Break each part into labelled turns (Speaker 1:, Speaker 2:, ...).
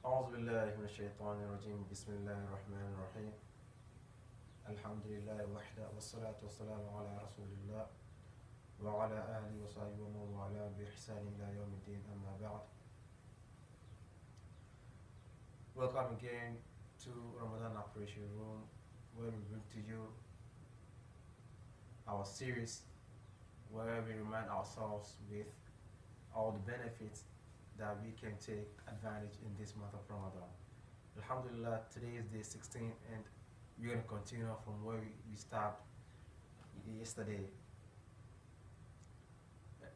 Speaker 1: أعوذ بالله من الشيطان الرجيم بسم الله الرحمن الرحيم الحمد لله وحده والصلاة والسلام على رسول الله وعلى آله وصحبه ومن والاه بإحسان إلى يوم الدين أما بعد. Welcome again to Ramadan Operation Room, where we bring to you our series where we remind ourselves with all the benefits that we can take advantage in this month of Ramadan. Alhamdulillah, today is day 16 and we're going to continue from where we stopped yesterday.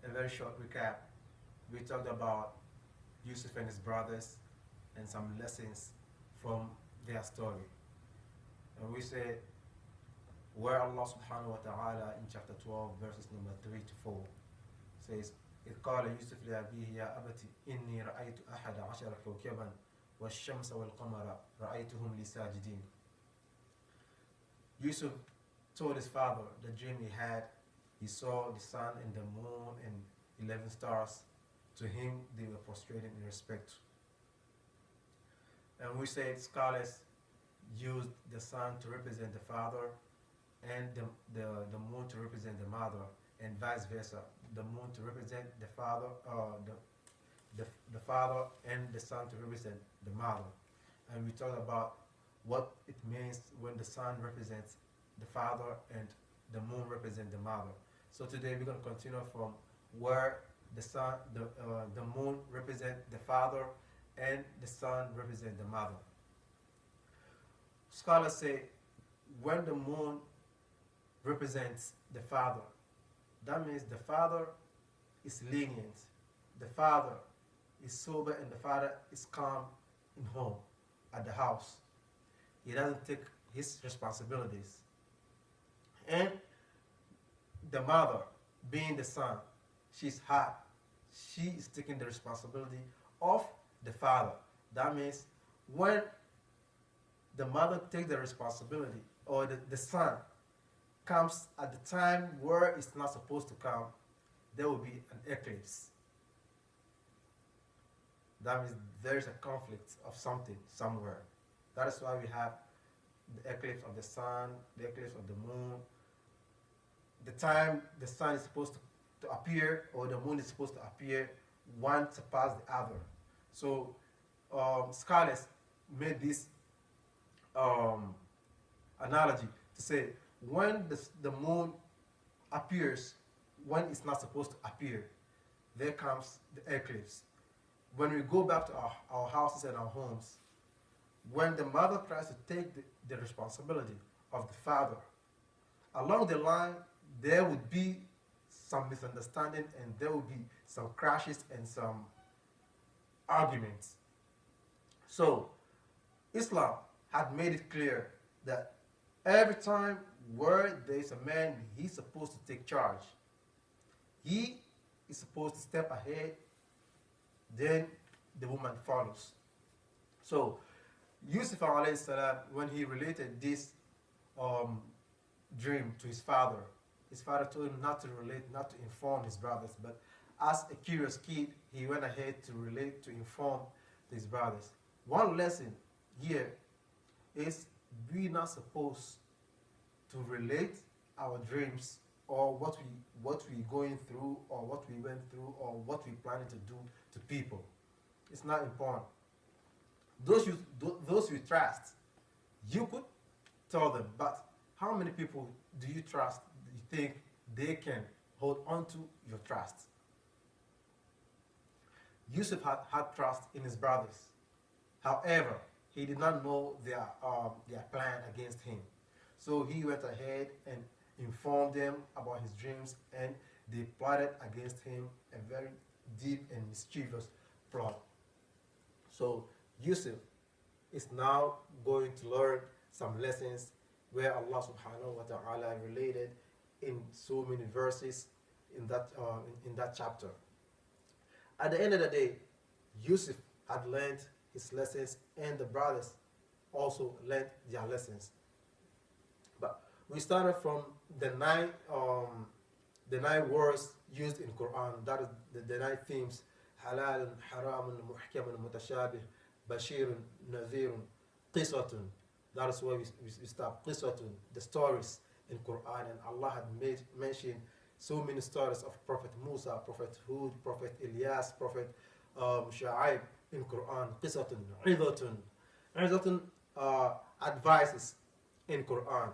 Speaker 1: A very short recap. We talked about Yusuf and his brothers and some lessons from their story. And we said where Allah subhanahu wa ta'ala in chapter 12 verses number 3 to 4 says, إذ قال يوسف لأبيه يا أبت إني رأيت أحد عشر كوكبا والشمس والقمر رأيتهم لي ساجدين. Yusuf told his father the dream he had. He saw the sun and the moon and 11 stars. To him they were prostrated in respect. And we said scholars used the sun to represent the father and the moon to represent the mother, and vice versa. The moon to represent the father, the father, and the sun to represent the mother. And we talked about what it means when the sun represents the father and the moon represents the mother. So today we're going to continue from where the sun, the moon represents the father and the sun represents the mother. Scholars say when the moon represents the father, that means the father is lenient, the father is sober, and the father is calm in home, at the house. He doesn't take his responsibilities. And the mother, being the son, she's hot. She is taking the responsibility of the father. That means when the mother takes the responsibility, or the son comes at the time where it's not supposed to come, there will be an eclipse. That means there's a conflict of something somewhere. That is why we have the eclipse of the sun, the eclipse of the moon. The time the sun is supposed to appear or the moon is supposed to appear, one surpasses the other. So scholars made this analogy to say when the moon appears when it's not supposed to appear, there comes the eclipse. When we go back to our houses and our homes, when the mother tries to take the responsibility of the father, along the line there would be some misunderstanding and there will be some crashes and some arguments. So Islam had made it clear that every time where there is a man, he's supposed to take charge. He is supposed to step ahead, then the woman follows. So Yusuf alayhi salam, when he related this dream to his father told him not to relate, not to inform his brothers, but as a curious kid, he went ahead to relate, to inform his brothers. One lesson here is we're not supposed to relate our dreams or what we're going through or what we went through or what we're planning to do to people. It's not important. Those you trust, you could tell them, but how many people do you trust? Do you think they can hold on to your trust? Yusuf had trust in his brothers. However, he did not know their plan against him. So he went ahead and informed them about his dreams, and they plotted against him a very deep and mischievous plot. So Yusuf is now going to learn some lessons where Allah subhanahu wa ta'ala related in so many verses in that chapter. At the end of the day, Yusuf had learned his lessons and the brothers also learned their lessons. But we started from the nine words used in Quran, that is the nine themes: halal, haram, muhkam, mutashabih, Bashirun, Nadhirun, Qisatun. That is where we start. Qisatun, the stories in Quran, and Allah had mentioned so many stories of Prophet Musa, Prophet Hud, Prophet Ilyas, Prophet Shu'aib in Quran. Qisatun, Idatun. Idatun advices in Quran.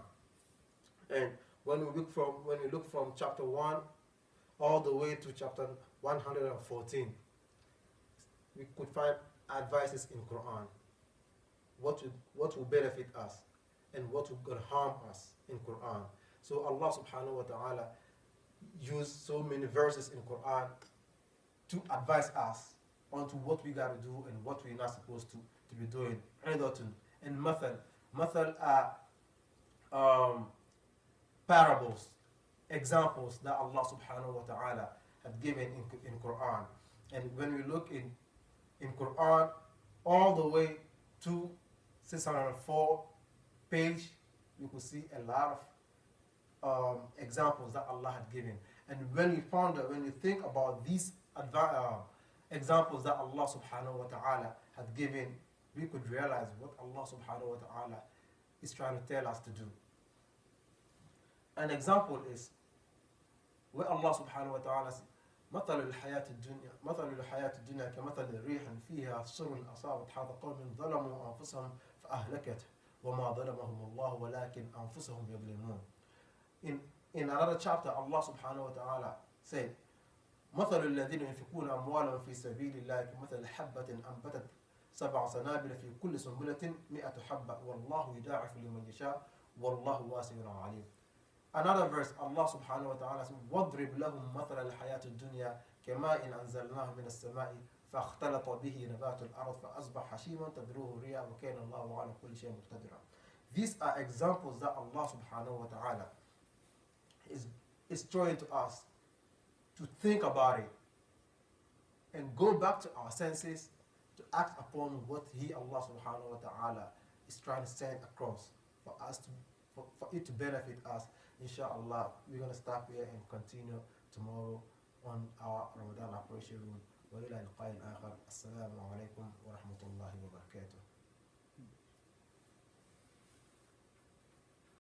Speaker 1: And when we look from chapter 1 all the way to chapter 114, we could find advices in Quran. What will benefit us and what will harm us in Quran. So Allah subhanahu wa ta'ala used so many verses in Quran to advise us onto what we gotta do and what we're not supposed to be doing. Idatun and mathal are parables, examples that Allah subhanahu wa ta'ala had given in Quran. And when we look in Quran all the way to 604 page, you could see a lot of examples that Allah had given. And when we ponder, when we think about these examples that Allah subhanahu wa ta'ala had given, we could realize what Allah subhanahu wa ta'ala is trying to tell us to do. An example is where Allah subhanahu wa ta'ala says, مثل الحياة الدنيا كمثل ريح فيها صر أصابت حرث قوم ظلموا أنفسهم فأهلكته وما ظلمهم الله ولكن أنفسهم يظلمون. In another chapter, Allah subhanahu wa ta'ala said, مثل الذين ينفقون أموالهم في سبيل الله كمثل حبة أنبتت 7 سنابل في كل سنبلة 100 حبة والله يضاعف لمن يشاء والله واسع عليم. Another verse, Allah subhanahu wa ta'ala says, وَاضْرِبْ لَهُمْ مَثَلَ الْحَيَاةِ الدُّنْيَا كَمَاءٍ أَنزَلْنَاهُ مِنَ السَّمَاءِ فَاخْتَلَطَ بِهِ نَبَاتُ الْأَرْضِ فَأَصْبَحَ هَشِيمًا تَذْرُوهُ الرِّيَاحُ وَكَانَ اللَّهُ عَلَى كُلِّ شَيْءٍ مُقْتَدِرًا. These are examples that Allah subhanahu wa ta'ala is trying to us to think about it and go back to our senses to act upon what He, Allah subhanahu wa ta'ala, is trying to send across for us to, for it to benefit us. Inshallah, we're going to stop here and continue tomorrow on our Ramadan operation room. وإلى لقاء آخر. السلام عليكم ورحمة الله وبركاته.